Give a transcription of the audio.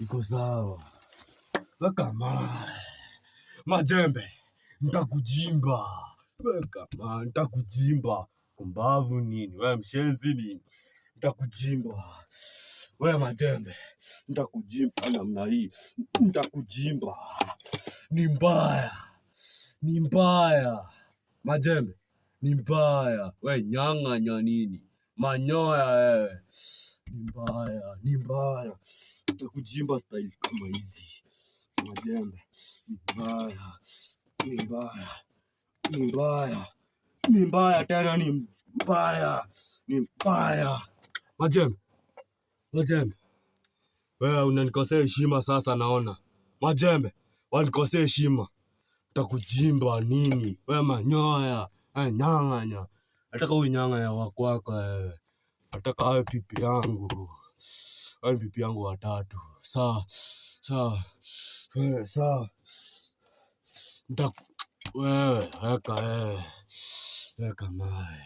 iko sawa. Weka mawe. Majembe, nitakujimba. Weka mawe, nitakujimba. Kumbavu nini? Wewe mshenzi nini? Nitakujimba. Wewe majembe, nitakujimba namna hii. Nitakujimba. Ni mbaya. Ni mbaya. Majembe, ni mbaya. Wewe nyang'anya nini? Manyoya wewe. Ni mbaya, ni mbaya. Nitakujimba style kama hizi. Majembe, ni mbaya. Ni mbaya. Ni mbaya. Ni mbaya tena ni mbaya. Ni mbaya. Majembe. Majembe. Wewe unanikosea heshima sasa naona. Majembe, wanikosea heshima. Nitakujimba nini? Wewe manyoya. Nyang'anya. Nataka uwe nyang'anya wa kwako wewe. Nataka awe pipi yangu. Awe pipi yangu wa 3. Sawa. Sawa. Sawa. Wewe, weka wewe. Weka mawe.